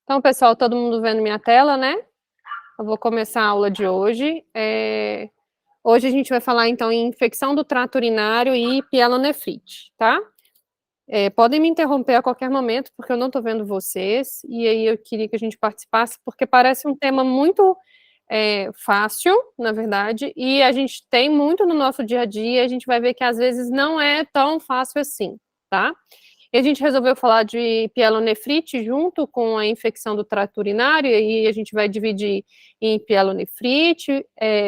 Então, pessoal, todo mundo vendo minha tela, né? Eu vou começar a aula de hoje. Hoje a gente vai falar, então, em infecção do trato urinário e pielonefrite, tá? Podem me interromper a qualquer momento, porque eu não estou vendo vocês, e aí eu queria que a gente participasse, porque parece um tema muito fácil, na verdade, e a gente tem muito no nosso dia a dia, a gente vai ver que às vezes não é tão fácil assim, tá? E a gente resolveu falar de pielonefrite junto com a infecção do trato urinário, e aí a gente vai dividir em pielonefrite,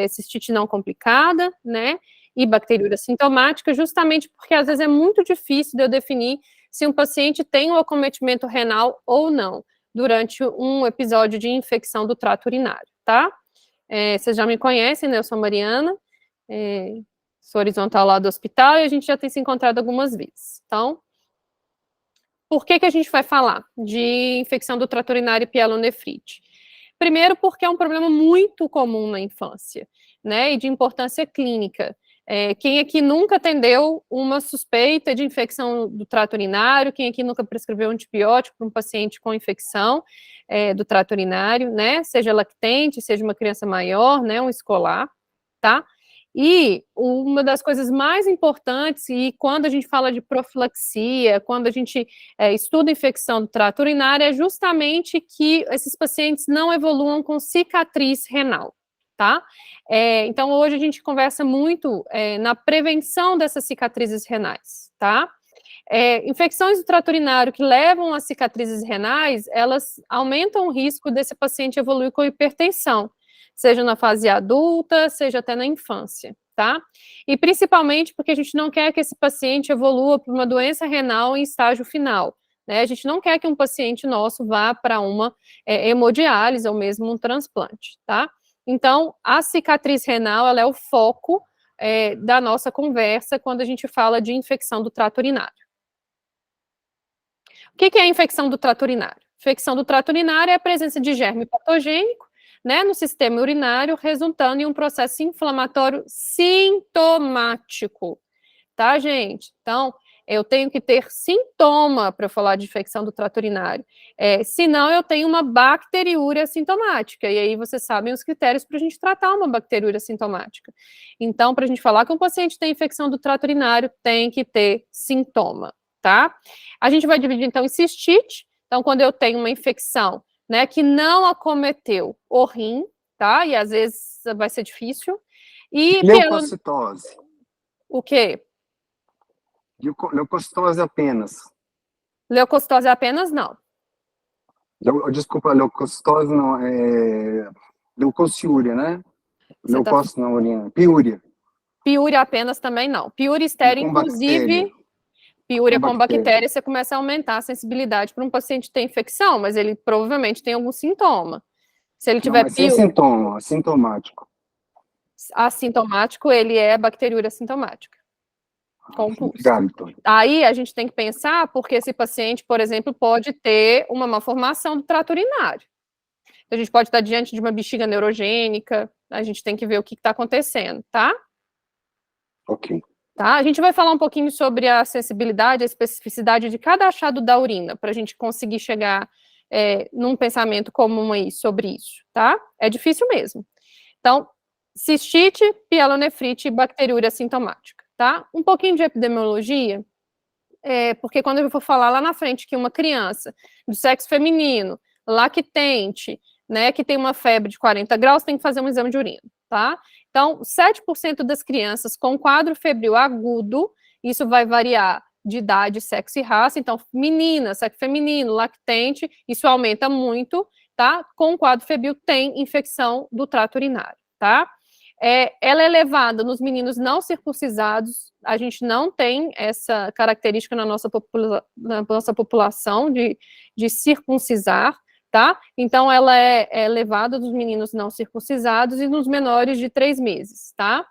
cistite não complicada, né, e bacteriúria sintomática, justamente porque às vezes é muito difícil de eu definir se um paciente tem um acometimento renal ou não, durante um episódio de infecção do trato urinário, tá? Vocês já me conhecem, né, eu sou Mariana, sou horizontal lá do hospital, e a gente já tem se encontrado algumas vezes, então... Por que a gente vai falar de infecção do trato urinário e pielonefrite? Primeiro, porque é um problema muito comum na infância, né, e de importância clínica. Quem aqui nunca atendeu uma suspeita de infecção do trato urinário? Quem aqui nunca prescreveu antibiótico para um paciente com infecção do trato urinário, né, seja lactente, seja uma criança maior, né, um escolar, tá? E uma das coisas mais importantes, e quando a gente fala de profilaxia, quando a gente estuda infecção do trato urinário, é justamente que esses pacientes não evoluam com cicatriz renal, tá? Então, hoje a gente conversa muito na prevenção dessas cicatrizes renais, tá? Infecções do trato urinário que levam a cicatrizes renais, elas aumentam o risco desse paciente evoluir com hipertensão, seja na fase adulta, seja até na infância, tá? E principalmente porque a gente não quer que esse paciente evolua para uma doença renal em estágio final, né? A gente não quer que um paciente nosso vá para uma hemodiálise ou mesmo um transplante, tá? Então, a cicatriz renal, ela é o foco da nossa conversa quando a gente fala de infecção do trato urinário. O que é a infecção do trato urinário? Infecção do trato urinário é a presença de germe patogênico, né, no sistema urinário, resultando em um processo inflamatório sintomático, tá, gente? Então, eu tenho que ter sintoma para falar de infecção do trato urinário, senão eu tenho uma bacteriúria sintomática, e aí vocês sabem os critérios para a gente tratar uma bacteriúria sintomática. Então, para a gente falar que um paciente tem infecção do trato urinário, tem que ter sintoma, tá? A gente vai dividir, então, em cistite. Então, quando eu tenho uma infecção, né, que não acometeu o rim, tá? E às vezes vai ser difícil. E leucocitose. O quê? Leucocitose apenas. Leucocitose apenas, não. Desculpa, leucocitose não, leucociúria, né? Leucócito na urina. Piúria. Piúria apenas também não. Piúria estéril, inclusive... Piúria com bactéria, você começa a aumentar a sensibilidade para um paciente ter infecção, mas ele provavelmente tem algum sintoma. Se ele tiver sem sintoma, assintomático. Assintomático, ele é bacteriúria sintomática. Com pulso. Obrigado, Tony. Aí a gente tem que pensar, porque esse paciente, por exemplo, pode ter uma malformação do trato urinário. A gente pode estar diante de uma bexiga neurogênica, a gente tem que ver o que está acontecendo, tá? Ok. Tá? A gente vai falar um pouquinho sobre a sensibilidade, a especificidade de cada achado da urina, para a gente conseguir chegar num pensamento comum aí sobre isso, tá? É difícil mesmo. Então, cistite, pielonefrite e bacteriúria sintomática, tá? Um pouquinho de epidemiologia, porque quando eu for falar lá na frente que uma criança do sexo feminino, lactente, né, que tem uma febre de 40 graus, tem que fazer um exame de urina, tá? Então, 7% das crianças com quadro febril agudo, isso vai variar de idade, sexo e raça, então, menina, sexo feminino, lactente, isso aumenta muito, tá? Com quadro febril tem infecção do trato urinário, tá? Ela é elevada nos meninos não circuncisados, a gente não tem essa característica na nossa população de circuncisar, tá? Então, ela é elevada dos meninos não circuncisados e nos menores de 3 meses, tá?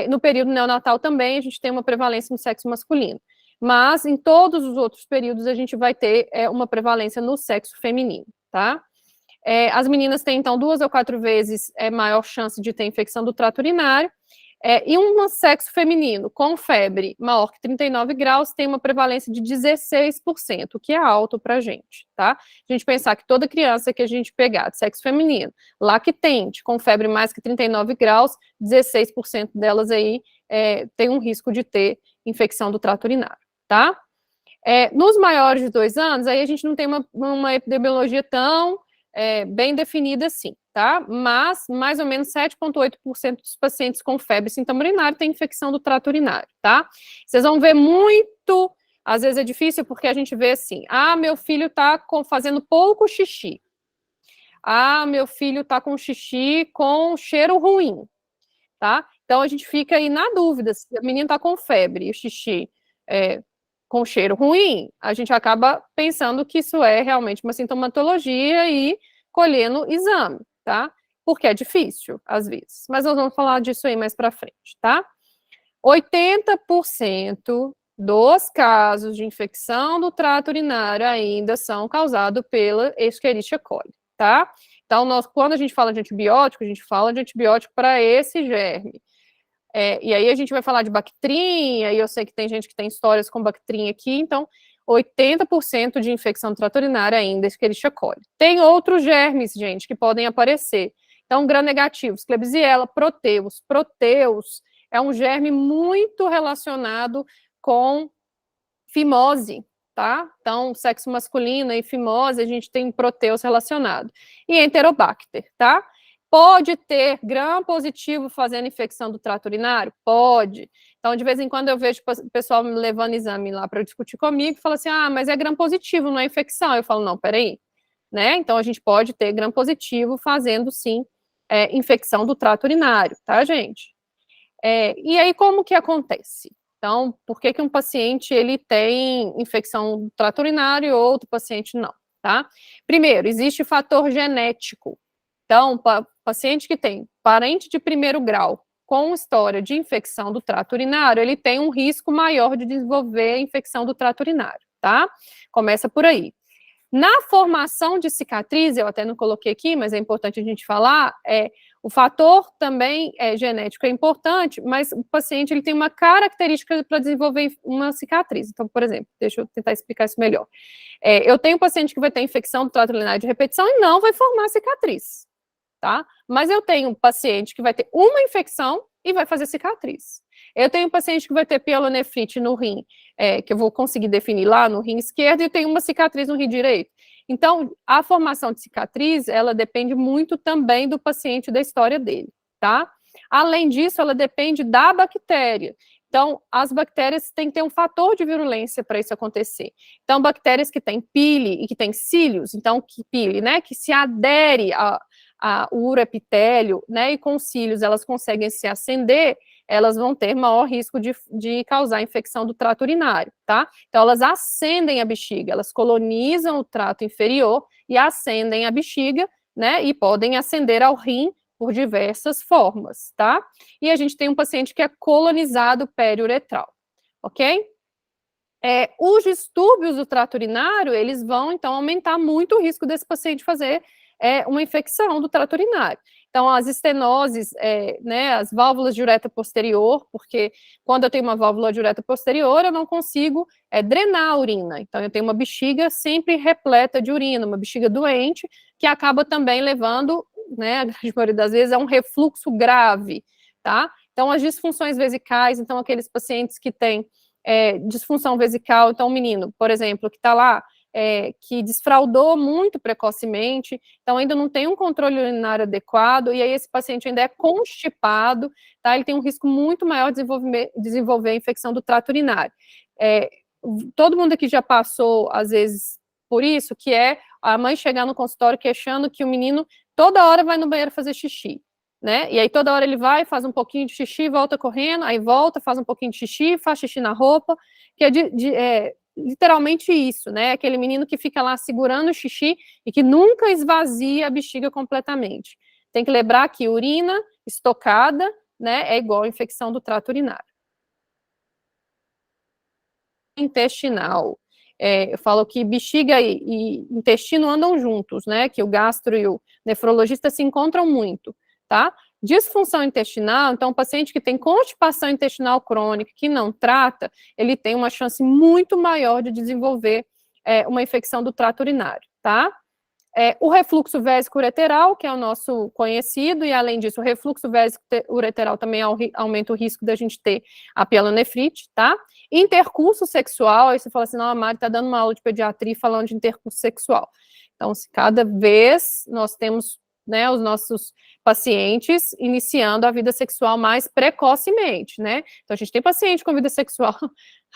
No período neonatal também, a gente tem uma prevalência no sexo masculino. Mas, em todos os outros períodos, a gente vai ter uma prevalência no sexo feminino, tá? As meninas têm, então, 2 ou 4 vezes maior chance de ter infecção do trato urinário. E um sexo feminino com febre maior que 39 graus tem uma prevalência de 16%, o que é alto para a gente, tá? A gente pensar que toda criança que a gente pegar de sexo feminino, lactente, com febre mais que 39 graus, 16% delas aí tem um risco de ter infecção do trato urinário, tá? Nos maiores de 2 anos, aí a gente não tem uma epidemiologia tão bem definida assim, tá? Mas, mais ou menos 7,8% dos pacientes com febre e sintoma urinário têm infecção do trato urinário, tá? Vocês vão ver muito, às vezes é difícil porque a gente vê assim, meu filho tá fazendo pouco xixi. Meu filho tá com xixi com cheiro ruim, tá? Então, a gente fica aí na dúvida, se a menina tá com febre e o xixi com cheiro ruim, a gente acaba pensando que isso é realmente uma sintomatologia e colhendo exame, tá? Porque é difícil, às vezes. Mas nós vamos falar disso aí mais pra frente, tá? 80% dos casos de infecção do trato urinário ainda são causados pela Escherichia coli, tá? Então, quando a gente fala de antibiótico, a gente fala de antibiótico para esse germe. E aí a gente vai falar de bactrinha, e eu sei que tem gente que tem histórias com bactrinha aqui, então 80% de infecção do trato urinário ainda é Escherichia coli. Tem outros germes, gente, que podem aparecer. Então, gram-negativos, Klebsiella, Proteus. Proteus é um germe muito relacionado com fimose, tá? Então, sexo masculino e fimose, a gente tem Proteus relacionado. E Enterobacter, tá? Pode ter gram positivo fazendo infecção do trato urinário? Pode. Então, de vez em quando eu vejo o pessoal me levando exame lá para discutir comigo e fala assim, mas é gram positivo, não é infecção. Eu falo, não, peraí. Né? Então, a gente pode ter gram positivo fazendo, sim, infecção do trato urinário, tá, gente? E aí, como que acontece? Então, por que um paciente ele tem infecção do trato urinário e outro paciente não, tá? Primeiro, existe fator genético. Então, paciente que tem parente de primeiro grau com história de infecção do trato urinário, ele tem um risco maior de desenvolver infecção do trato urinário, tá? Começa por aí. Na formação de cicatriz, eu até não coloquei aqui, mas é importante a gente falar, o fator também genético é importante, mas o paciente ele tem uma característica para desenvolver uma cicatriz. Então, por exemplo, deixa eu tentar explicar isso melhor. Eu tenho um paciente que vai ter infecção do trato urinário de repetição e não vai formar cicatriz, tá? Mas eu tenho um paciente que vai ter uma infecção e vai fazer cicatriz. Eu tenho um paciente que vai ter pielonefrite no rim, que eu vou conseguir definir lá no rim esquerdo, e eu tenho uma cicatriz no rim direito. Então, a formação de cicatriz, ela depende muito também do paciente, da história dele, tá? Além disso, ela depende da bactéria. Então, as bactérias têm que ter um fator de virulência para isso acontecer. Então, bactérias que têm pili e que têm cílios, então, pili, né, que se adere ao uroepitélio, né, e com os cílios elas conseguem se acender, elas vão ter maior risco de causar infecção do trato urinário, tá? Então, elas acendem a bexiga, elas colonizam o trato inferior e acendem a bexiga, né, e podem acender ao rim por diversas formas, tá? E a gente tem um paciente que é colonizado periuretral, ok? Os distúrbios do trato urinário, eles vão, então, aumentar muito o risco desse paciente fazer uma infecção do trato urinário. Então, as estenoses, né, as válvulas de uretra posterior, porque quando eu tenho uma válvula de uretra posterior, eu não consigo drenar a urina. Então, eu tenho uma bexiga sempre repleta de urina, uma bexiga doente, que acaba também levando, né, a grande maioria das vezes, a um refluxo grave, tá? Então, as disfunções vesicais, então, aqueles pacientes que têm disfunção vesical, então, um menino, por exemplo, que está lá, que desfraudou muito precocemente, então ainda não tem um controle urinário adequado, e aí esse paciente ainda é constipado, tá? Ele tem um risco muito maior de desenvolver a infecção do trato urinário. Todo mundo aqui já passou, às vezes, por isso, que é a mãe chegar no consultório queixando que o menino toda hora vai no banheiro fazer xixi, né? E aí toda hora ele vai, faz um pouquinho de xixi, volta correndo, aí volta, faz um pouquinho de xixi, faz xixi na roupa, que é literalmente isso, né? Aquele menino que fica lá segurando o xixi e que nunca esvazia a bexiga completamente. Tem que lembrar que urina estocada, né, é igual a infecção do trato urinário. Intestinal. Eu falo que bexiga e intestino andam juntos, né? Que o gastro e o nefrologista se encontram muito, tá? Disfunção intestinal, então o paciente que tem constipação intestinal crônica, que não trata, ele tem uma chance muito maior de desenvolver uma infecção do trato urinário, tá? O refluxo vésico-ureteral, que é o nosso conhecido, e além disso, o refluxo vésico-ureteral também aumenta o risco da gente ter a pielonefrite, tá? Intercurso sexual, aí você fala assim, não, a Mari tá dando uma aula de pediatria falando de intercurso sexual. Então, se cada vez nós temos, né, os nossos pacientes iniciando a vida sexual mais precocemente, né? Então, a gente tem paciente com vida sexual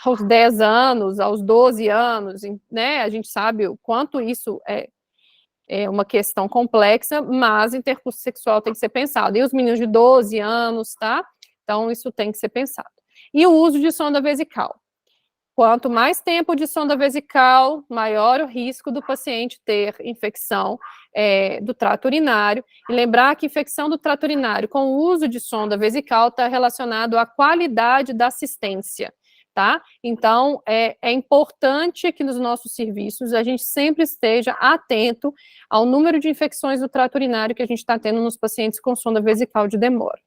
aos 10 anos, aos 12 anos, né? A gente sabe o quanto isso é uma questão complexa, mas intercurso sexual tem que ser pensado. E os meninos de 12 anos, tá? Então, isso tem que ser pensado. E o uso de sonda vesical. Quanto mais tempo de sonda vesical, maior o risco do paciente ter infecção do trato urinário. E lembrar que infecção do trato urinário com o uso de sonda vesical está relacionado à qualidade da assistência. Tá? Então, é importante que nos nossos serviços a gente sempre esteja atento ao número de infecções do trato urinário que a gente está tendo nos pacientes com sonda vesical de demora.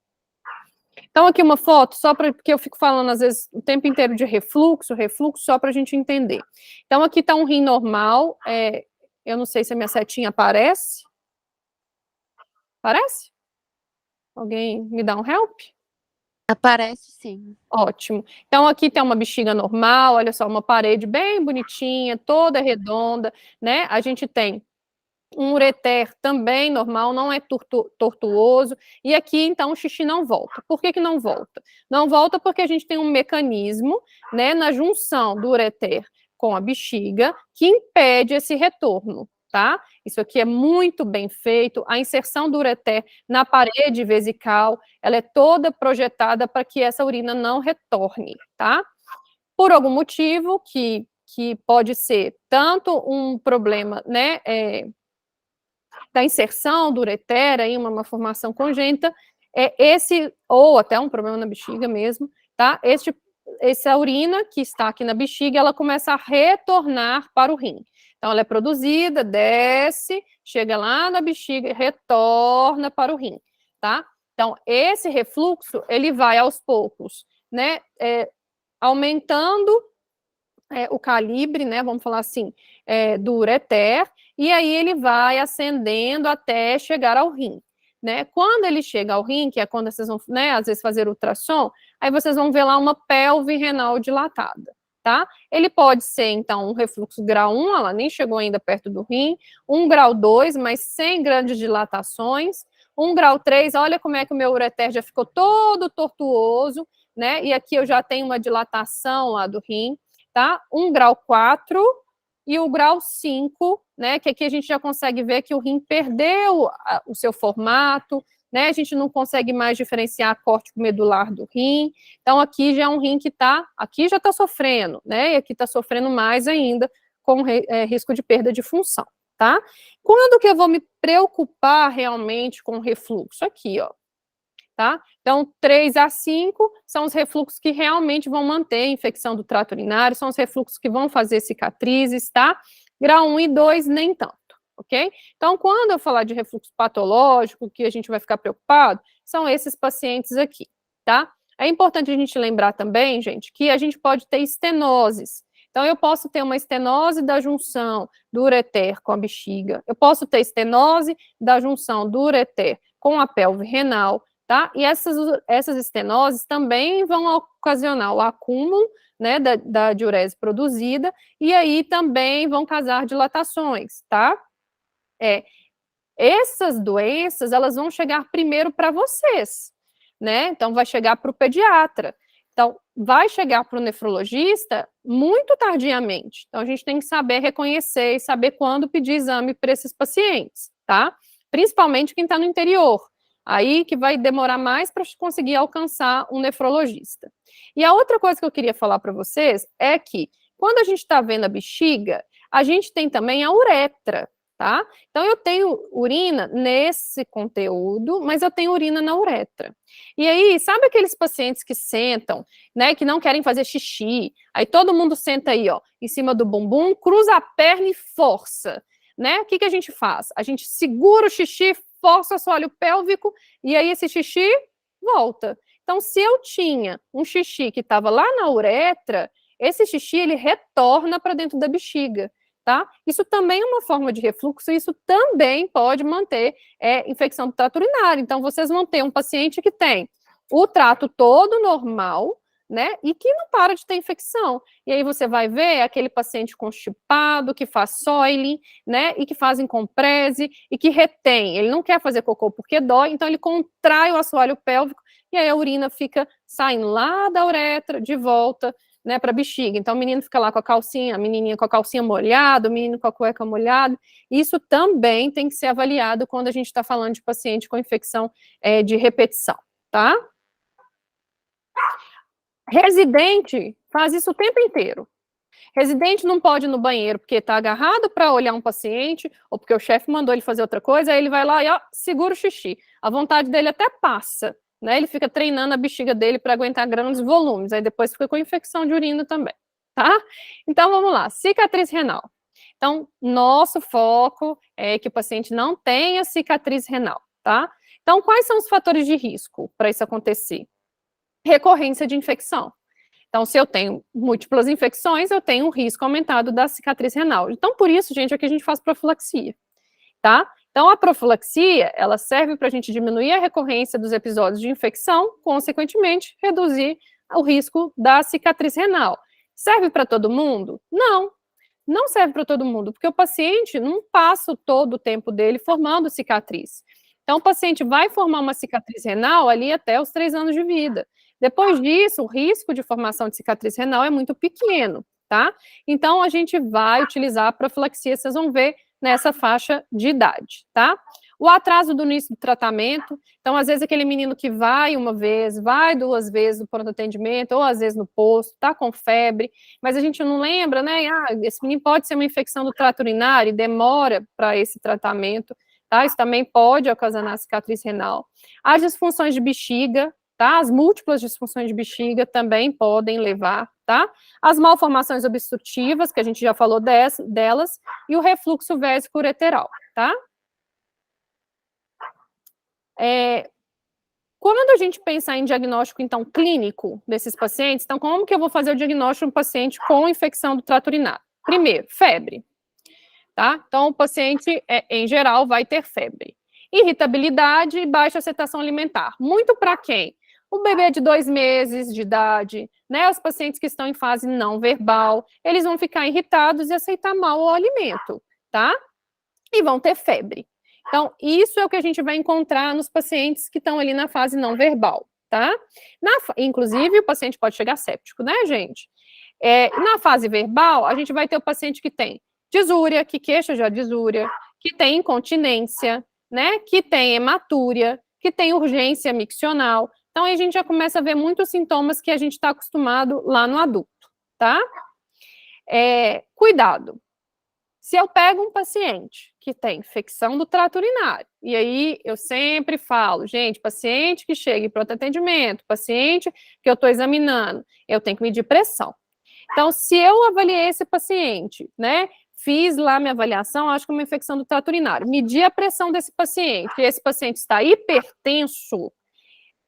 Então, aqui uma foto, só porque eu fico falando, às vezes, o tempo inteiro de refluxo, só para a gente entender. Então, aqui está um rim normal, eu não sei se a minha setinha aparece. Aparece? Alguém me dá um help? Aparece, sim. Ótimo. Então, aqui tem uma bexiga normal, olha só, uma parede bem bonitinha, toda redonda, né? A gente tem um ureter também normal, não é tortuoso, e aqui, então, o xixi não volta. Por que que não volta? Não volta porque a gente tem um mecanismo, né, na junção do ureter com a bexiga, que impede esse retorno, tá? Isso aqui é muito bem feito, a inserção do ureter na parede vesical, ela é toda projetada para que essa urina não retorne, tá? Por algum motivo, que pode ser tanto um problema, né, da inserção do ureter, aí uma malformação congênita, ou até um problema na bexiga mesmo, tá? Essa urina que está aqui na bexiga, ela começa a retornar para o rim. Então, ela é produzida, desce, chega lá na bexiga e retorna para o rim, tá? Então, esse refluxo, ele vai aos poucos, né, aumentando o calibre, né, vamos falar assim, do ureter, e aí ele vai ascendendo até chegar ao rim, né? Quando ele chega ao rim, que é quando vocês vão, né, às vezes fazer ultrassom, aí vocês vão ver lá uma pelve renal dilatada, tá? Ele pode ser, então, um refluxo grau 1, ela nem chegou ainda perto do rim, um grau 2, mas sem grandes dilatações, um grau 3, olha como é que o meu ureter já ficou todo tortuoso, né? E aqui eu já tenho uma dilatação lá do rim, tá? Um grau 4 e o grau 5, né? Que aqui a gente já consegue ver que o rim perdeu o seu formato, né? A gente não consegue mais diferenciar a córtico medular do rim. Então, aqui já é um rim que aqui já está sofrendo, né? E aqui está sofrendo mais ainda com risco de perda de função, tá? Quando que eu vou me preocupar realmente com o refluxo? Aqui, ó. Tá? Então, 3 a 5 são os refluxos que realmente vão manter a infecção do trato urinário, são os refluxos que vão fazer cicatrizes, tá? Grau 1 e 2, nem tanto, ok? Então, quando eu falar de refluxo patológico, que a gente vai ficar preocupado, são esses pacientes aqui, tá? É importante a gente lembrar também, gente, que a gente pode ter estenoses. Então, eu posso ter uma estenose da junção do ureter com a bexiga, eu posso ter estenose da junção do ureter com a pelve renal, tá? E essas estenoses também vão ocasionar o acúmulo, né, da diurese produzida, e aí também vão causar dilatações, tá? Essas doenças, elas vão chegar primeiro para vocês, né? Então, vai chegar para o pediatra. Então, vai chegar para o nefrologista muito tardiamente. Então, a gente tem que saber reconhecer e saber quando pedir exame para esses pacientes, tá? Principalmente quem está no interior. Aí que vai demorar mais para conseguir alcançar um nefrologista. E a outra coisa que eu queria falar para vocês é que, quando a gente está vendo a bexiga, a gente tem também a uretra, tá? Então, eu tenho urina nesse conteúdo, mas eu tenho urina na uretra. E aí, sabe aqueles pacientes que sentam, né, que não querem fazer xixi, aí todo mundo senta aí, ó, em cima do bumbum, cruza a perna e força, né? O que a gente faz? A gente segura o xixi forço o assoalho pélvico, e aí esse xixi volta. Então, se eu tinha um xixi que estava lá na uretra, esse xixi, ele retorna para dentro da bexiga, tá? Isso também é uma forma de refluxo, e isso também pode manter infecção do trato urinário. Então, vocês vão ter um paciente que tem o trato todo normal, né, e que não para de ter infecção. E aí você vai ver aquele paciente constipado, que faz soiling, né, e que faz incomprese, e que retém. Ele não quer fazer cocô porque dói, então ele contrai o assoalho pélvico, e aí a urina fica saindo lá da uretra, de volta, né, para a bexiga. Então o menino fica lá com a calcinha, a menininha com a calcinha molhada, o menino com a cueca molhada. Isso também tem que ser avaliado quando a gente está falando de paciente com infecção de repetição, tá? Residente faz isso o tempo inteiro. Residente não pode ir no banheiro porque está agarrado para olhar um paciente, ou porque o chefe mandou ele fazer outra coisa, aí ele vai lá e ó, segura o xixi. A vontade dele até passa, né? Ele fica treinando a bexiga dele para aguentar grandes volumes, aí depois fica com infecção de urina também, tá? Então vamos lá, cicatriz renal. Então, nosso foco é que o paciente não tenha cicatriz renal, tá? Então, quais são os fatores de risco para isso acontecer? Recorrência de infecção. Então, se eu tenho múltiplas infecções, eu tenho um risco aumentado da cicatriz renal. Então, por isso, gente, é que a gente faz profilaxia, tá? Então, a profilaxia, ela serve para a gente diminuir a recorrência dos episódios de infecção, consequentemente, reduzir o risco da cicatriz renal. Serve para todo mundo? Não, não serve para todo mundo, porque o paciente não passa todo o tempo dele formando cicatriz. Então, o paciente vai formar uma cicatriz renal ali até os 3 anos de vida. Depois disso, o risco de formação de cicatriz renal é muito pequeno, tá? Então, a gente vai utilizar a profilaxia, vocês vão ver nessa faixa de idade, tá? O atraso do início do tratamento, então, às vezes, aquele menino que vai uma vez, vai 2 vezes no pronto atendimento, ou às vezes no posto, tá com febre, mas a gente não lembra, né? Ah, esse menino pode ser uma infecção do trato urinário e demora para esse tratamento, tá? Isso também pode ocasionar cicatriz renal. As disfunções de bexiga, tá? As múltiplas disfunções de bexiga também podem levar, tá? As malformações obstrutivas, que a gente já falou delas, e o refluxo vésico-ureteral, tá? Quando a gente pensar em diagnóstico, então, clínico desses pacientes, então, como que eu vou fazer o diagnóstico de um paciente com infecção do trato urinário? Primeiro, febre, tá? Então, o paciente, em geral, vai ter febre. Irritabilidade e baixa aceitação alimentar. Muito para quem? O bebê de 2 meses de idade, né? Os pacientes que estão em fase não verbal, eles vão ficar irritados e aceitar mal o alimento, tá? E vão ter febre. Então, isso é o que a gente vai encontrar nos pacientes que estão ali na fase não verbal, tá? Inclusive, o paciente pode chegar séptico, né, gente? Na fase verbal, a gente vai ter o paciente que tem disúria, que queixa de disúria, que tem incontinência, né? Que tem hematúria, que tem urgência miccional. Então, aí a gente já começa a ver muitos sintomas que a gente está acostumado lá no adulto, tá? Cuidado. Se eu pego um paciente que tem infecção do trato urinário, e aí eu sempre falo, gente, paciente que chega para o atendimento, paciente que eu estou examinando, eu tenho que medir pressão. Então, se eu avaliei esse paciente, né, fiz lá minha avaliação, acho que é uma infecção do trato urinário, medi a pressão desse paciente, e esse paciente está hipertenso,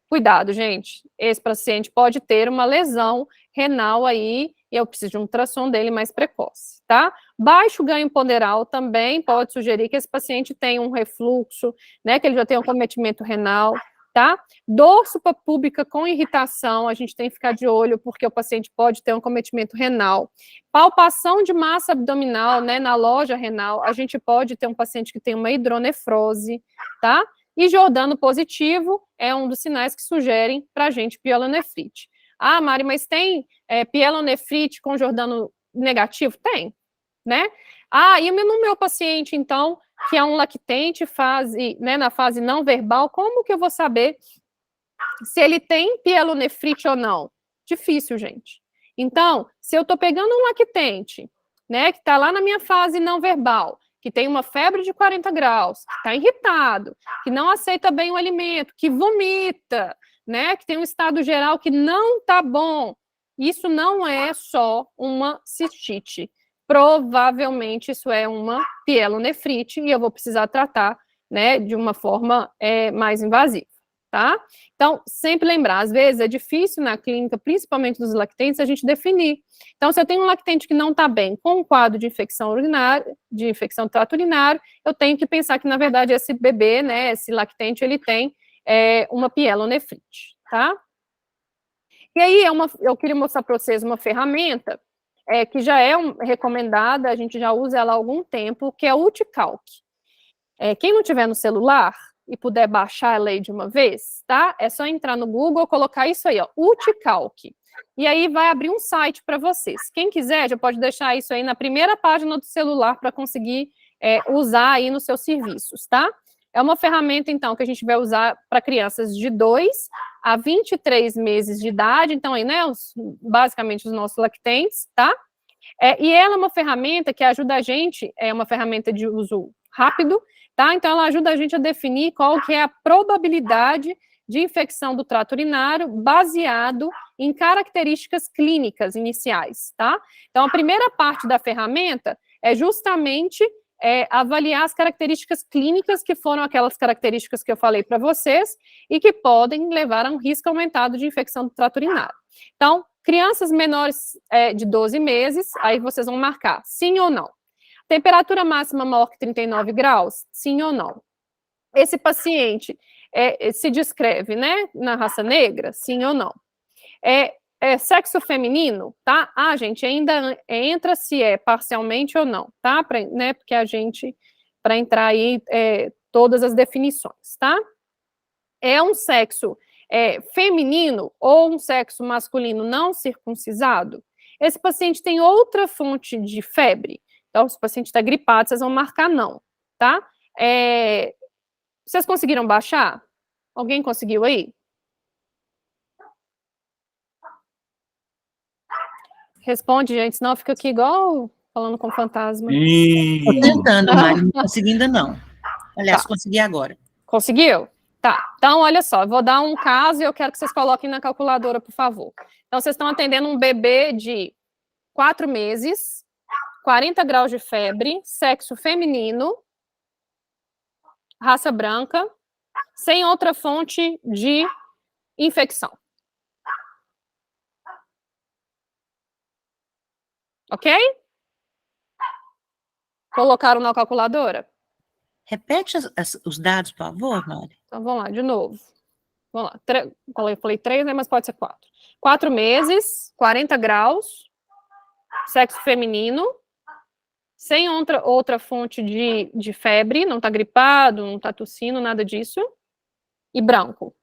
cuidado, gente, esse paciente pode ter uma lesão renal aí, e eu preciso de um ultrassom dele mais precoce, tá? Baixo ganho ponderal também pode sugerir que esse paciente tenha um refluxo, né, que ele já tenha um acometimento renal, tá? Dor suprapúbica com irritação, a gente tem que ficar de olho, porque o paciente pode ter um acometimento renal. Palpação de massa abdominal, né, na loja renal, a gente pode ter um paciente que tem uma hidronefrose, tá? E Giordano positivo é um dos sinais que sugerem para a gente pielonefrite. Ah, Mari, mas tem pielonefrite com Giordano negativo? Tem, né? Ah, e no meu paciente, então, que é um lactente, né, na fase não verbal, como que eu vou saber se ele tem pielonefrite ou não? Difícil, gente. Então, se eu estou pegando um lactente, né, que está lá na minha fase não verbal, que tem uma febre de 40 graus, que está irritado, que não aceita bem o alimento, que vomita, né, que tem um estado geral que não está bom, isso não é só uma cistite. Provavelmente isso é uma pielonefrite e eu vou precisar tratar, né, de uma forma mais invasiva, tá? Então, sempre lembrar, às vezes é difícil na clínica, principalmente dos lactentes, a gente definir. Então, se eu tenho um lactente que não está bem com um quadro de infecção urinária, de infecção do trato urinário, eu tenho que pensar que, na verdade, esse bebê, né, esse lactente, ele tem uma pielonefrite, tá? E aí, eu queria mostrar para vocês uma ferramenta que já é recomendada, a gente já usa ela há algum tempo, que é o UtiCalc. Quem não tiver no celular e puder baixar ela aí de uma vez, tá? É só entrar no Google, colocar isso aí, ó, UtiCalc. E aí vai abrir um site para vocês. Quem quiser, já pode deixar isso aí na primeira página do celular para conseguir usar aí nos seus serviços, tá? É uma ferramenta, então, que a gente vai usar para crianças de 2 a 23 meses de idade, então, aí, né, basicamente os nossos lactentes, tá? E ela é uma ferramenta que ajuda a gente, é uma ferramenta de uso rápido, tá? Então, ela ajuda a gente a definir qual que é a probabilidade de infecção do trato urinário baseado em características clínicas iniciais, tá? Então, a primeira parte da ferramenta é justamente avaliar as características clínicas, que foram aquelas características que eu falei para vocês, e que podem levar a um risco aumentado de infecção do trato urinário. Então, crianças menores de 12 meses, aí vocês vão marcar sim ou não. Temperatura máxima maior que 39 graus, sim ou não. Esse paciente se descreve, né, na raça negra, sim ou não. Sexo feminino, tá? Gente, ainda entra se é parcialmente ou não, tá? Porque a gente, para entrar aí, todas as definições, tá? É um sexo feminino ou um sexo masculino não circuncisado, esse paciente tem outra fonte de febre. Então, se o paciente está gripado, vocês vão marcar não, tá? Vocês conseguiram baixar? Alguém conseguiu aí? Responde, gente, senão fica aqui igual falando com fantasma. Tô tentando, mas não consegui ainda não. Aliás, consegui agora. Conseguiu? Tá, então olha só, eu vou dar um caso e eu quero que vocês coloquem na calculadora, por favor. Então, vocês estão atendendo um bebê de 4 meses, 40 graus de febre, sexo feminino, raça branca, sem outra fonte de infecção. Ok? Colocaram na calculadora? Repete os dados, por favor, Mari. Então, vamos lá, de novo. Vamos lá. Eu falei 3, né, mas pode ser 4. 4 meses, 40 graus, sexo feminino, sem outra fonte de febre, não tá gripado, não tá tossindo, nada disso, e branco.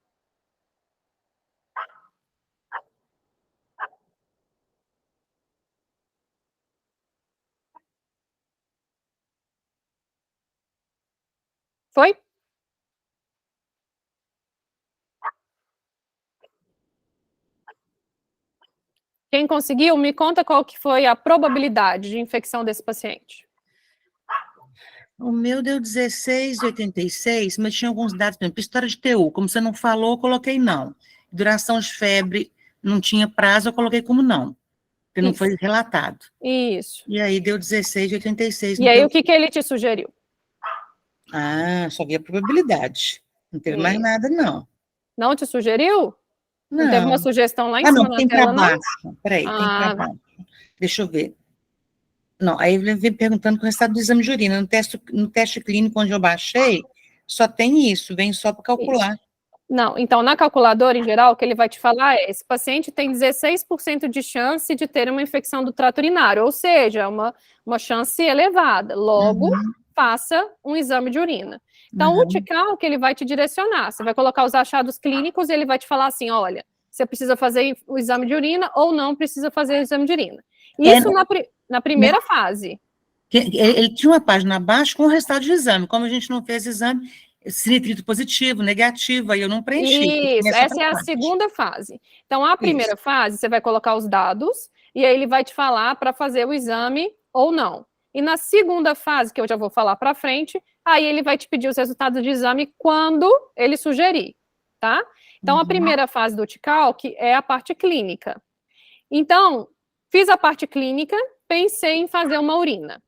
Foi? Quem conseguiu, me conta qual que foi a probabilidade de infecção desse paciente. O meu deu 16,86, mas tinha alguns dados, por exemplo, história de TU, como você não falou, eu coloquei não. Duração de febre, não tinha prazo, eu coloquei como não, porque não foi relatado. Isso. E aí deu 16,86. E aí, o que ele te sugeriu? Só vi a probabilidade. Não teve mais nada, não. Não te sugeriu? Não. Teve uma sugestão lá em cima não, tem na tela, para baixo. Peraí, tem para baixo. Deixa eu ver. Não, aí ele vem perguntando com o resultado do exame de urina. No teste clínico onde eu baixei, só tem isso, vem só para calcular. Isso. Não, então, na calculadora, em geral, o que ele vai te falar é, esse paciente tem 16% de chance de ter uma infecção do trato urinário, ou seja, uma chance elevada. Logo, faça um exame de urina. Então, o UtiCalc, ele vai te direcionar. Você vai colocar os achados clínicos e ele vai te falar assim, olha, você precisa fazer o exame de urina ou não precisa fazer o exame de urina. Isso na primeira fase. Ele tinha uma página abaixo com o resultado de exame. Como a gente não fez exame, nitrito positivo, negativo, aí eu não preenchi. Isso, essa é a segunda fase. Então, a primeira fase, você vai colocar os dados, e aí ele vai te falar para fazer o exame ou não. E na segunda fase, que eu já vou falar para frente, aí ele vai te pedir os resultados de exame quando ele sugerir, tá? Então, a primeira fase do UtiCalc é a parte clínica. Então, fiz a parte clínica, pensei em fazer uma urina.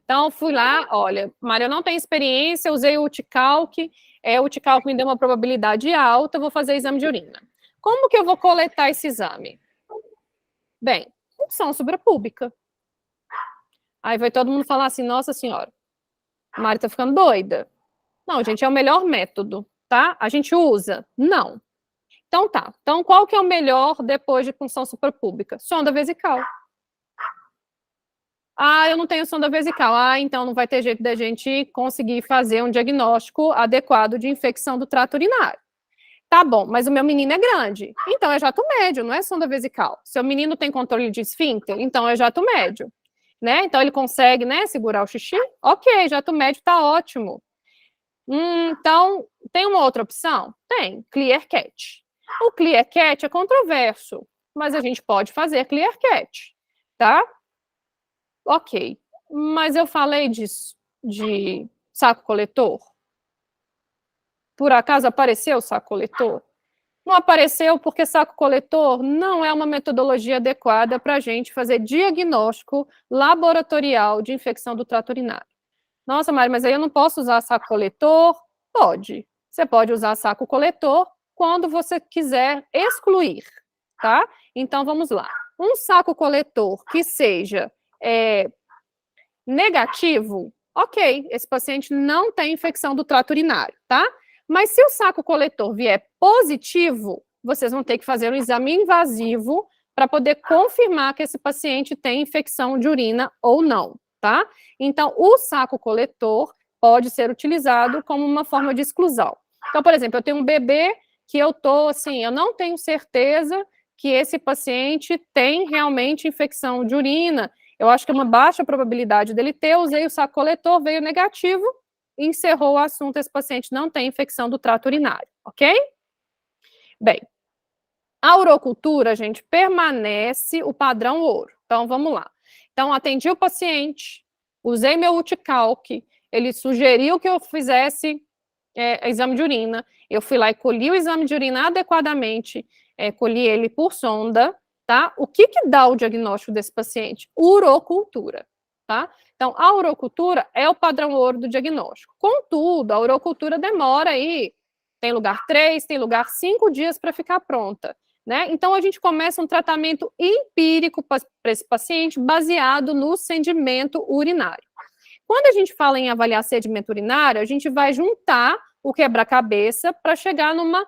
Então, fui lá, olha, Mário, eu não tenho experiência, usei o Uticalc, o Uticalc me deu uma probabilidade alta, vou fazer exame de urina. Como que eu vou coletar esse exame? Bem, punção suprapúbica. Aí vai todo mundo falar assim, nossa senhora, a Mário tá ficando doida. Não, gente, é o melhor método, tá? A gente usa? Não. Então tá. Então, qual que é o melhor depois de punção suprapúbica? Sonda vesical. Ah, eu não tenho sonda vesical. Ah, então não vai ter jeito da gente conseguir fazer um diagnóstico adequado de infecção do trato urinário. Tá bom, mas o meu menino é grande. Então é jato médio, não é sonda vesical. Seu menino tem controle de esfíncter, então é jato médio. Né? Então ele consegue, né, segurar o xixi? Ok, jato médio tá ótimo. Então, tem uma outra opção? Tem, ClearCat. O ClearCat é controverso, mas a gente pode fazer ClearCat, tá? Ok, mas eu falei de saco coletor? Por acaso apareceu o saco coletor? Não apareceu porque saco coletor não é uma metodologia adequada para a gente fazer diagnóstico laboratorial de infecção do trato urinário. Nossa, Mari, mas aí eu não posso usar saco coletor? Pode. Você pode usar saco coletor quando você quiser excluir, tá? Então, vamos lá. Um saco coletor que seja negativo, ok, esse paciente não tem infecção do trato urinário, tá? Mas se o saco coletor vier positivo, vocês vão ter que fazer um exame invasivo para poder confirmar que esse paciente tem infecção de urina ou não, tá? Então, o saco coletor pode ser utilizado como uma forma de exclusão. Então, por exemplo, eu tenho um bebê que eu não tenho certeza que esse paciente tem realmente infecção de urina, eu acho que é uma baixa probabilidade dele ter, usei o saco coletor, veio negativo, encerrou o assunto, esse paciente não tem infecção do trato urinário, ok? Bem, a urocultura, gente, permanece o padrão ouro. Então, vamos lá. Então, atendi o paciente, usei meu Uticalc, ele sugeriu que eu fizesse exame de urina, eu fui lá e colhi o exame de urina adequadamente, colhi ele por sonda, tá? O que dá o diagnóstico desse paciente? Urocultura, tá? Então, a urocultura é o padrão ouro do diagnóstico. Contudo, a urocultura demora aí, tem lugar 3, tem lugar 5 dias para ficar pronta, né? Então, a gente começa um tratamento empírico para esse paciente baseado no sedimento urinário. Quando a gente fala em avaliar sedimento urinário, a gente vai juntar o quebra-cabeça para chegar numa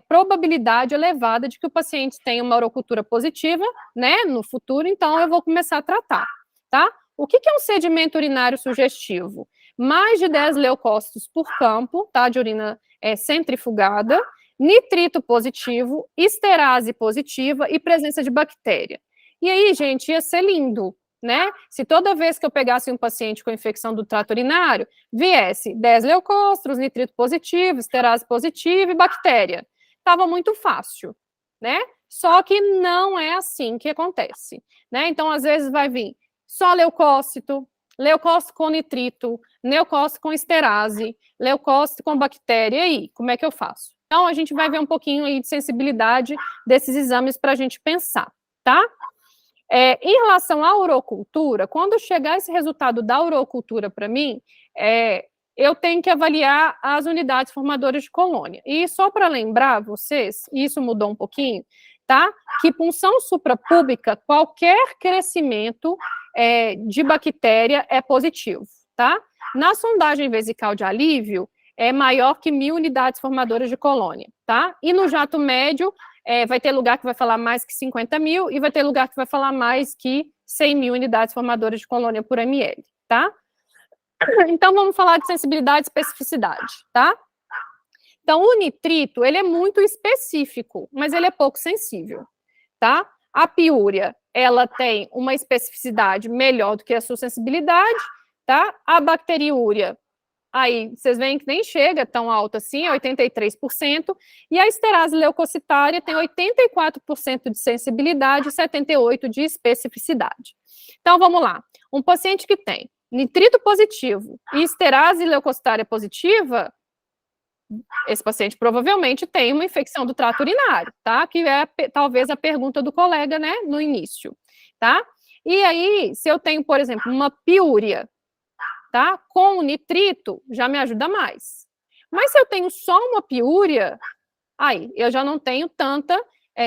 probabilidade elevada de que o paciente tenha uma urocultura positiva, né, no futuro, então eu vou começar a tratar, tá? O que é um sedimento urinário sugestivo? Mais de 10 leucócitos por campo, tá, de urina centrifugada, nitrito positivo, esterase positiva e presença de bactéria. E aí, gente, ia ser lindo, né? Se toda vez que eu pegasse um paciente com infecção do trato urinário, viesse 10 leucócitos, nitrito positivo, esterase positiva e bactéria. Estava muito fácil, né? Só que não é assim que acontece, né? Então, às vezes vai vir só leucócito, leucócito com nitrito, leucócito com esterase, leucócito com bactéria, e aí, como é que eu faço? Então, a gente vai ver um pouquinho aí de sensibilidade desses exames para a gente pensar, tá? Em relação à urocultura, quando chegar esse resultado da urocultura para mim, eu tenho que avaliar as unidades formadoras de colônia. E só para lembrar vocês, isso mudou um pouquinho, tá? Que punção suprapúbica, qualquer crescimento de bactéria é positivo, tá? Na sondagem vesical de alívio, é maior que 1.000 unidades formadoras de colônia, tá? E no jato médio, vai ter lugar que vai falar mais que 50.000 e vai ter lugar que vai falar mais que 100.000 unidades formadoras de colônia por ml, tá? Então, vamos falar de sensibilidade e especificidade, tá? Então, o nitrito, ele é muito específico, mas ele é pouco sensível, tá? A piúria, ela tem uma especificidade melhor do que a sua sensibilidade, tá? A bacteriúria, aí, vocês veem que nem chega tão alto assim, é 83%, e a esterase leucocitária tem 84% de sensibilidade e 78% de especificidade. Então, vamos lá. Um paciente que tem nitrito positivo e esterase leucocitária positiva, esse paciente provavelmente tem uma infecção do trato urinário, tá? Que é talvez a pergunta do colega, né, no início, tá? E aí, se eu tenho, por exemplo, uma piúria, tá? Com o nitrito, já me ajuda mais. Mas se eu tenho só uma piúria, aí eu já não tenho tanta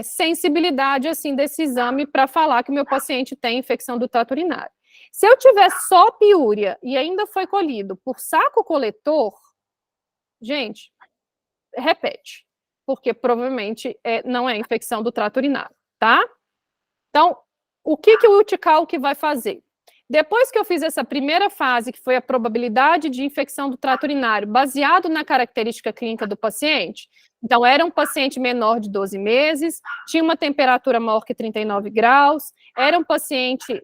sensibilidade assim desse exame para falar que o meu paciente tem infecção do trato urinário. Se eu tiver só piúria e ainda foi colhido por saco coletor, gente, repete, porque provavelmente não é infecção do trato urinário, tá? Então, o que o UTCalc vai fazer? Depois que eu fiz essa primeira fase, que foi a probabilidade de infecção do trato urinário, baseado na característica clínica do paciente, então era um paciente menor de 12 meses, tinha uma temperatura maior que 39 graus, era um paciente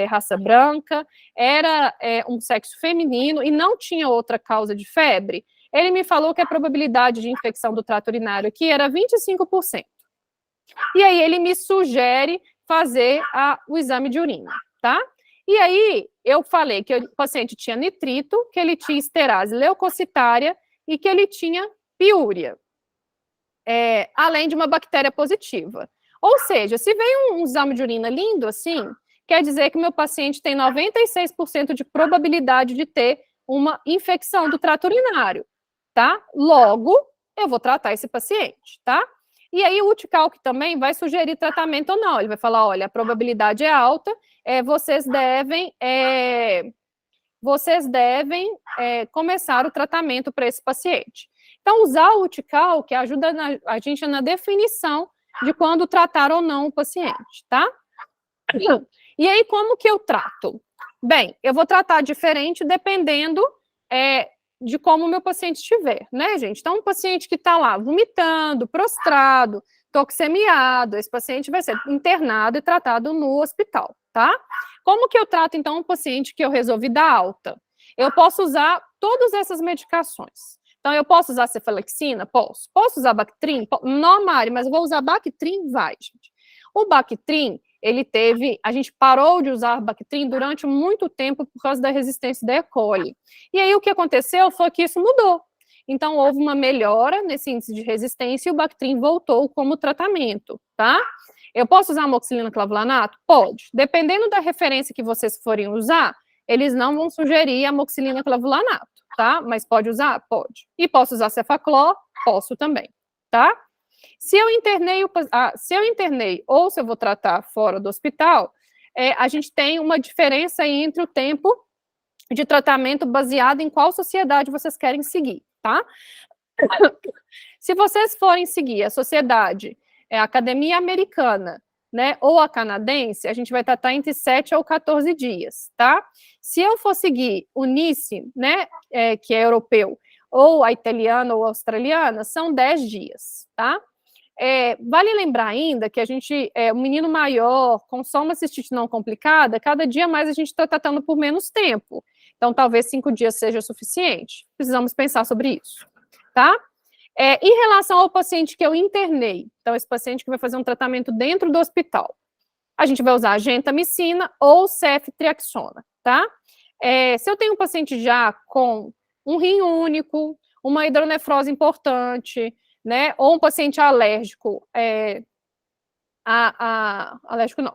raça branca, era um sexo feminino e não tinha outra causa de febre, ele me falou que a probabilidade de infecção do trato urinário aqui era 25%. E aí ele me sugere fazer o exame de urina, tá? E aí eu falei que o paciente tinha nitrito, que ele tinha esterase leucocitária e que ele tinha piúria, além de uma bactéria positiva. Ou seja, se vem um exame de urina lindo assim, quer dizer que meu paciente tem 96% de probabilidade de ter uma infecção do trato urinário, tá? Logo, eu vou tratar esse paciente, tá? E aí o UTCalc também vai sugerir tratamento ou não. Ele vai falar, olha, a probabilidade é alta, vocês devem começar o tratamento para esse paciente. Então, usar o UTCalc ajuda a gente na definição de quando tratar ou não o paciente, tá? E aí, como que eu trato? Bem, eu vou tratar diferente dependendo de como o meu paciente estiver, né, gente? Então, um paciente que está lá vomitando, prostrado, toxemiado, esse paciente vai ser internado e tratado no hospital, tá? Como que eu trato, então, um paciente que eu resolvi dar alta? Eu posso usar todas essas medicações. Então, eu posso usar cefalexina? Posso. Posso usar Bactrim? Não, Mari, mas eu vou usar Bactrim? Vai, gente. O Bactrim, a gente parou de usar Bactrim durante muito tempo por causa da resistência da E. coli. E aí o que aconteceu foi que isso mudou. Então houve uma melhora nesse índice de resistência e o Bactrim voltou como tratamento, tá? Eu posso usar amoxicilina clavulanato? Pode. Dependendo da referência que vocês forem usar, eles não vão sugerir amoxicilina clavulanato, tá? Mas pode usar? Pode. E posso usar Cefaclor? Posso também, tá? Se eu internei ou se eu vou tratar fora do hospital, a gente tem uma diferença entre o tempo de tratamento baseado em qual sociedade vocês querem seguir, tá? Se vocês forem seguir a sociedade, a Academia Americana, né, ou a canadense, a gente vai tratar entre 7 ou 14 dias, tá? Se eu for seguir o NICE, né, que é europeu, ou a italiana ou a australiana, são 10 dias, tá? Vale lembrar ainda que um menino maior, com só uma cistite não complicada, cada dia mais a gente está tratando por menos tempo. Então, talvez 5 dias seja suficiente. Precisamos pensar sobre isso, tá? Em relação ao paciente que eu internei, então, esse paciente que vai fazer um tratamento dentro do hospital, a gente vai usar gentamicina ou ceftriaxona, tá? Se eu tenho um paciente já com um rim único, uma hidronefrose importante, né, ou um paciente alérgico, alérgico não,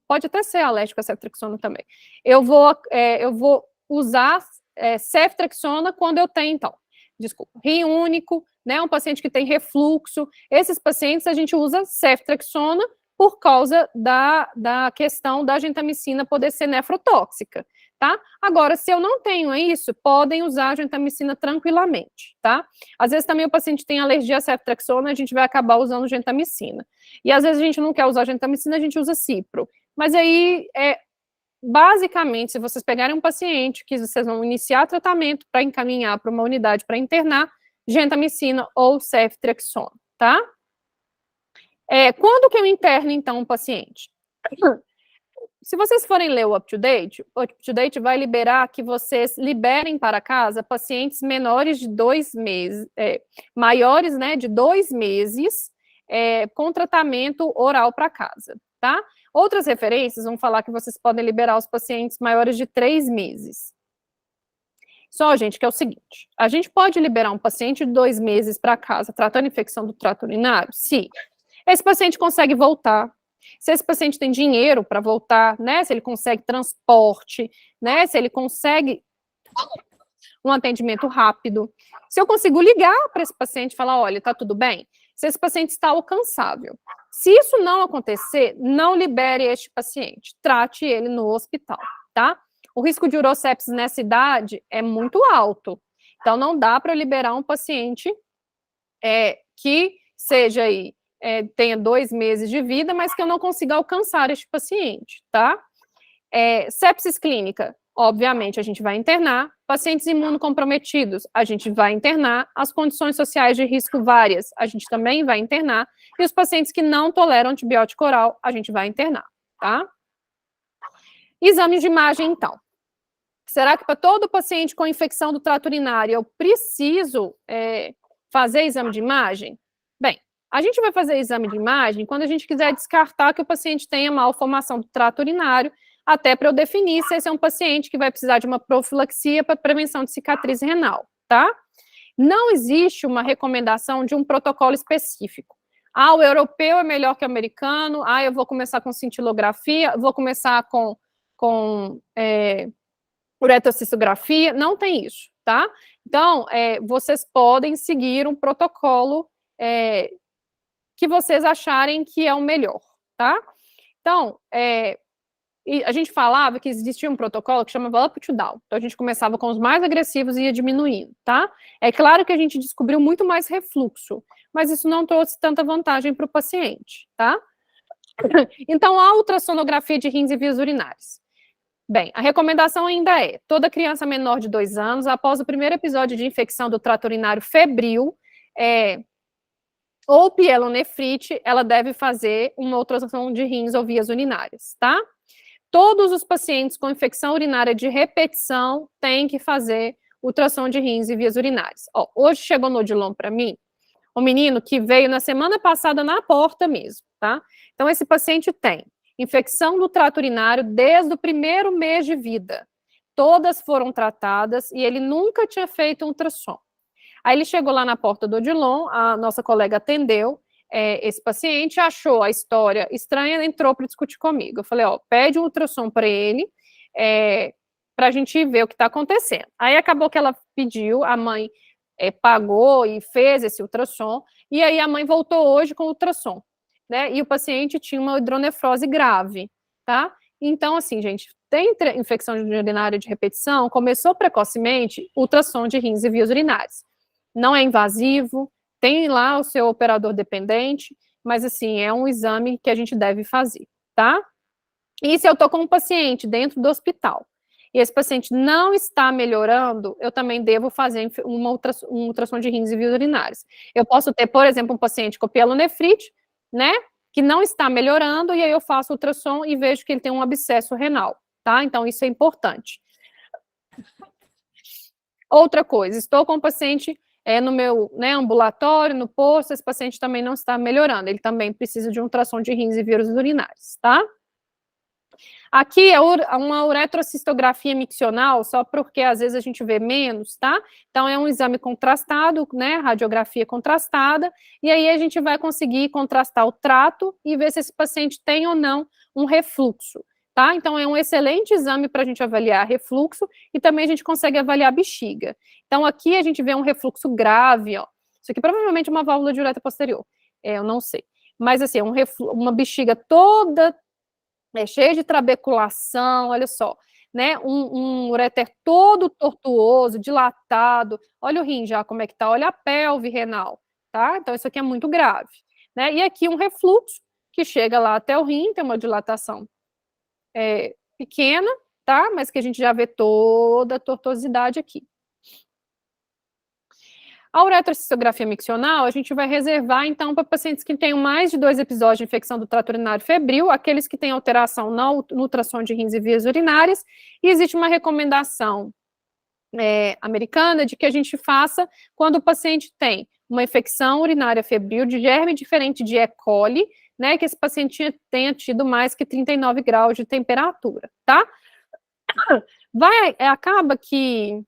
pode até ser alérgico a ceftriaxona também. Eu vou usar ceftriaxona quando eu tenho, então, rim único, né, um paciente que tem refluxo, esses pacientes a gente usa ceftriaxona por causa da questão da gentamicina poder ser nefrotóxica, tá? Agora, se eu não tenho isso, podem usar a gentamicina tranquilamente, tá? Às vezes também o paciente tem alergia a ceftriaxona, a gente vai acabar usando gentamicina. E às vezes a gente não quer usar gentamicina, a gente usa cipro. Mas aí, basicamente, se vocês pegarem um paciente que vocês vão iniciar tratamento para encaminhar para uma unidade para internar, gentamicina ou ceftriaxona, tá? Quando que eu interno, então, um paciente? Se vocês forem ler o UpToDate vai liberar que vocês liberem para casa pacientes menores de 2 meses, maiores, né, de 2 meses, com tratamento oral para casa, tá? Outras referências vão falar que vocês podem liberar os pacientes maiores de 3 meses. Só, gente, que é o seguinte, a gente pode liberar um paciente de 2 meses para casa tratando infecção do trato urinário? Sim. Esse paciente consegue voltar, Se esse paciente tem dinheiro para voltar, né? Se ele consegue transporte, né? Se ele consegue um atendimento rápido. Se eu consigo ligar para esse paciente e falar, olha, tá tudo bem? Se esse paciente está alcançável. Se isso não acontecer, não libere este paciente. Trate ele no hospital, tá? O risco de urosepsis nessa idade é muito alto. Então, não dá para liberar um paciente que seja aí, tenha 2 meses de vida, mas que eu não consiga alcançar este paciente, tá? Sepsis clínica, obviamente, a gente vai internar. Pacientes imunocomprometidos, a gente vai internar. As condições sociais de risco várias, a gente também vai internar. E os pacientes que não toleram antibiótico oral, a gente vai internar, tá? Exames de imagem, então. Será que para todo paciente com infecção do trato urinário eu preciso fazer exame de imagem? Bem, a gente vai fazer exame de imagem quando a gente quiser descartar que o paciente tenha malformação do trato urinário, até para eu definir se esse é um paciente que vai precisar de uma profilaxia para prevenção de cicatriz renal, tá? Não existe uma recomendação de um protocolo específico. O europeu é melhor que o americano, eu vou começar com cintilografia, vou começar com uretrocistografia, não tem isso, tá? Então, vocês podem seguir um protocolo que vocês acharem que é o melhor, tá? Então, a gente falava que existia um protocolo que chamava up to down. Então, a gente começava com os mais agressivos e ia diminuindo, tá? É claro que a gente descobriu muito mais refluxo, mas isso não trouxe tanta vantagem para o paciente, tá? Então, a ultrassonografia de rins e vias urinárias. Bem, a recomendação ainda é, toda criança menor de 2 anos, após o primeiro episódio de infecção do trato urinário febril, ou pielonefrite, ela deve fazer uma ultrassom de rins ou vias urinárias, tá? Todos os pacientes com infecção urinária de repetição têm que fazer ultrassom de rins e vias urinárias. Hoje chegou no Odilon para mim, um menino que veio na semana passada na porta mesmo, tá? Então, esse paciente tem infecção do trato urinário desde o primeiro mês de vida. Todas foram tratadas e ele nunca tinha feito um ultrassom. Aí ele chegou lá na porta do Odilon, a nossa colega atendeu esse paciente, achou a história estranha, entrou para discutir comigo. Eu falei, pede um ultrassom para ele, para a gente ver o que está acontecendo. Aí acabou que ela pediu, a mãe pagou e fez esse ultrassom, e aí a mãe voltou hoje com o ultrassom, né? E o paciente tinha uma hidronefrose grave, tá? Então, assim, gente, tem infecção urinária de repetição, começou precocemente, ultrassom de rins e vias urinárias. Não é invasivo, tem lá o seu operador dependente, mas, assim, é um exame que a gente deve fazer, tá? E se eu tô com um paciente dentro do hospital, e esse paciente não está melhorando, eu também devo fazer um ultrassom de rins e vias urinárias. Eu posso ter, por exemplo, um paciente com pielonefrite, né, que não está melhorando, e aí eu faço ultrassom e vejo que ele tem um abscesso renal, tá? Então, isso é importante. Outra coisa, estou com um paciente no meu ambulatório, no posto, esse paciente também não está melhorando, ele também precisa de um ultrassom de rins e vias urinárias, tá? Aqui é uma uretrocistografia miccional, só porque às vezes a gente vê menos, tá? Então, é um exame contrastado, né, radiografia contrastada, e aí a gente vai conseguir contrastar o trato e ver se esse paciente tem ou não um refluxo, tá? Então, é um excelente exame para a gente avaliar refluxo e também a gente consegue avaliar a bexiga. Então, aqui a gente vê um refluxo grave, ó. Isso aqui provavelmente é uma válvula de uretra posterior, eu não sei. Mas, assim, uma bexiga toda cheia de trabeculação, olha só, né, um ureter todo tortuoso, dilatado, olha o rim já como é que tá, olha a pelve renal, tá? Então, isso aqui é muito grave, né? E aqui um refluxo, que chega lá até o rim, tem uma dilatação pequena, tá? Mas que a gente já vê toda a tortuosidade aqui. A uretrocistografia miccional, a gente vai reservar, então, para pacientes que tenham mais de 2 episódios de infecção do trato urinário febril, aqueles que têm alteração no ultrassom de rins e vias urinárias, e existe uma recomendação americana de que a gente faça quando o paciente tem uma infecção urinária febril de germe diferente de E. coli, né, que esse paciente tenha tido mais que 39 graus de temperatura, tá? Acaba que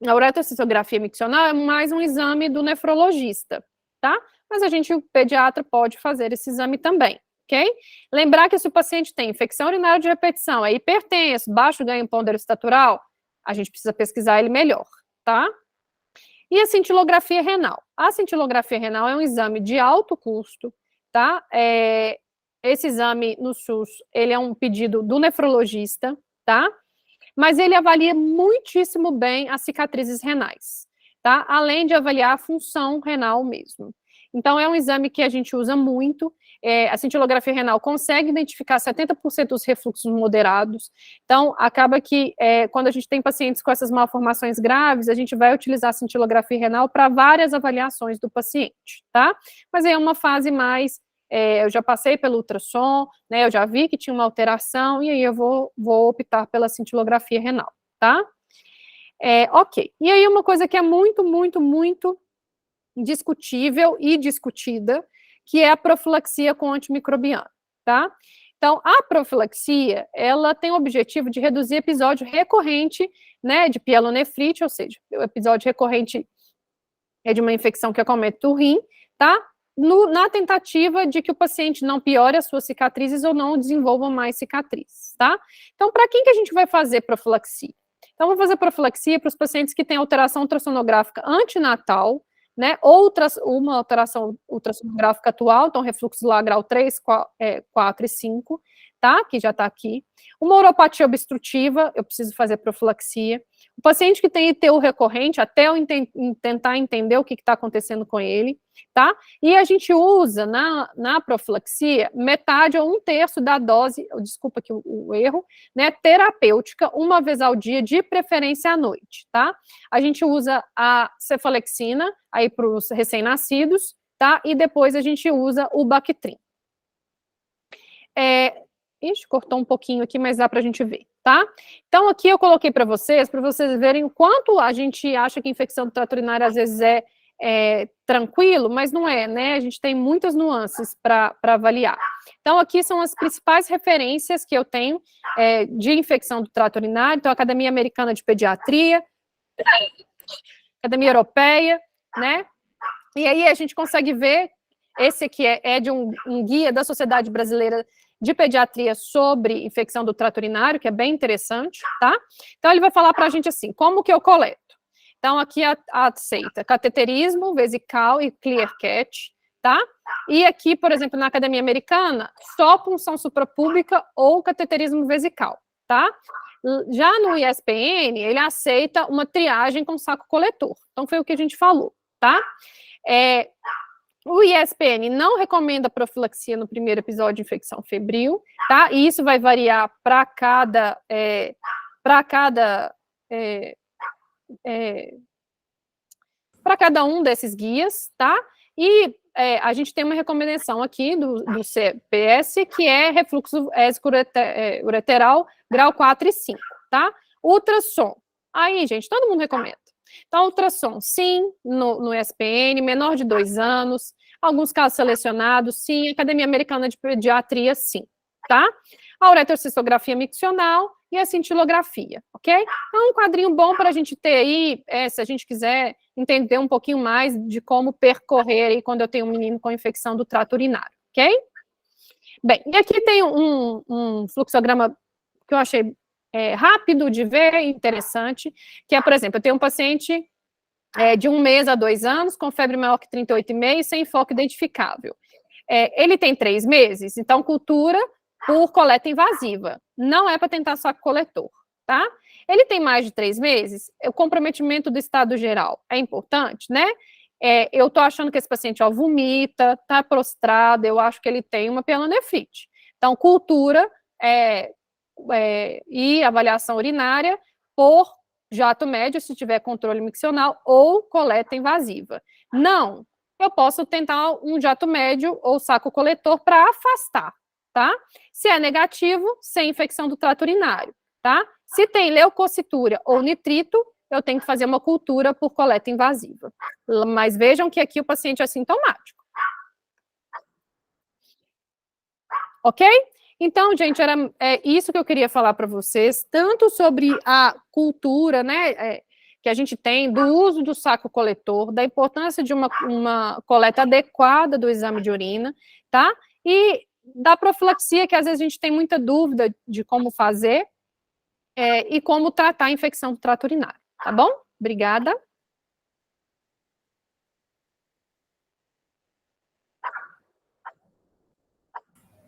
a uretrocistografia miccional é mais um exame do nefrologista, tá? Mas o pediatra pode fazer esse exame também, ok? Lembrar que se o paciente tem infecção urinária de repetição, é hipertenso, baixo ganho pondero estatural, a gente precisa pesquisar ele melhor, tá? E a cintilografia renal. A cintilografia renal é um exame de alto custo, tá? Esse exame no SUS, ele é um pedido do nefrologista, tá? Mas ele avalia muitíssimo bem as cicatrizes renais, tá? Além de avaliar a função renal mesmo. Então, é um exame que a gente usa muito. A cintilografia renal consegue identificar 70% dos refluxos moderados. Então, acaba que quando a gente tem pacientes com essas malformações graves, a gente vai utilizar a cintilografia renal para várias avaliações do paciente, tá? Mas é uma fase mais... eu já passei pelo ultrassom, né? Eu já vi que tinha uma alteração, e aí eu vou optar pela cintilografia renal, tá? Ok. E aí, uma coisa que é muito, muito, muito discutível e discutida, que é a profilaxia com antimicrobiano, tá? Então, a profilaxia, ela tem o objetivo de reduzir episódio recorrente, né, de pielonefrite, ou seja, o episódio recorrente é de uma infecção que acomete o rim, tá? Na tentativa de que o paciente não piore as suas cicatrizes ou não desenvolva mais cicatrizes, tá? Então, para quem que a gente vai fazer profilaxia? Então, vou fazer profilaxia para os pacientes que têm alteração ultrassonográfica antinatal, né, uma alteração ultrassonográfica atual, então refluxo lá grau 3, 4 e 5, tá, que já está aqui. Uma uropatia obstrutiva, eu preciso fazer profilaxia. O paciente que tem ITU recorrente, até eu tentar entender o que está acontecendo com ele, tá? E a gente usa na profilaxia metade ou 1/3 da dose, desculpa aqui o erro, né, terapêutica, uma vez ao dia, de preferência à noite, tá? A gente usa a cefalexina, aí para os recém-nascidos, tá? E depois a gente usa o Bactrim. Ixi, cortou um pouquinho aqui, mas dá para a gente ver, tá? Então, aqui eu coloquei para vocês verem o quanto a gente acha que a infecção do trato urinário às vezes é tranquilo, mas não é, né? A gente tem muitas nuances para avaliar. Então, aqui são as principais referências que eu tenho de infecção do trato urinário. Então, a Academia Americana de Pediatria, Academia Europeia, né? E aí a gente consegue ver, esse aqui é de um guia da Sociedade Brasileira de Pediatria sobre infecção do trato urinário, que é bem interessante, tá? Então, ele vai falar para a gente assim, como que eu coleto? Então, aqui aceita cateterismo, vesical e clear cat, tá? E aqui, por exemplo, na Academia Americana, só punção suprapúbica ou cateterismo vesical, tá? Já no ISPN, ele aceita uma triagem com saco coletor. Então, foi o que a gente falou, tá? O ISPN não recomenda profilaxia no primeiro episódio de infecção febril, tá? E isso vai variar para cada um desses guias, tá? E a gente tem uma recomendação aqui do CPS, que é refluxo ésico ureteral grau 4 e 5, tá? Ultrassom. Aí, gente, todo mundo recomenda. Então, ultrassom, sim, no ESPN, menor de 2 anos, alguns casos selecionados, sim, Academia Americana de Pediatria, sim, tá? A ureterocistografia miccional e a cintilografia, ok? Então, um quadrinho bom para a gente ter aí, se a gente quiser entender um pouquinho mais de como percorrer aí quando eu tenho um menino com infecção do trato urinário, ok? Bem, e aqui tem um fluxograma que eu achei rápido de ver, interessante, que é, por exemplo, eu tenho um paciente de 1 mês a 2 anos, com febre maior que 38,5 e sem foco identificável. Ele tem 3 meses, então cultura por coleta invasiva, não é para tentar saco coletor, tá? Ele tem mais de 3 meses, o comprometimento do estado geral é importante, né? Eu tô achando que esse paciente vomita, tá prostrado, eu acho que ele tem uma pielonefrite. Então, cultura e avaliação urinária por jato médio, se tiver controle miccional, ou coleta invasiva. Não, eu posso tentar um jato médio ou saco coletor para afastar, tá? Se é negativo, sem infecção do trato urinário, tá? Se tem leucocitúria ou nitrito, eu tenho que fazer uma cultura por coleta invasiva. Mas vejam que aqui o paciente é assintomático. Ok? Então, gente, era isso que eu queria falar para vocês, tanto sobre a cultura, né, que a gente tem, do uso do saco coletor, da importância de uma coleta adequada do exame de urina, tá? E da profilaxia, que às vezes a gente tem muita dúvida de como fazer, e como tratar a infecção do trato urinário, tá bom? Obrigada.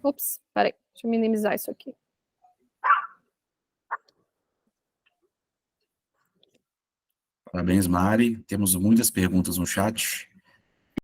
Ups, peraí, deixa eu minimizar isso aqui. Parabéns, Mari. Temos muitas perguntas no chat.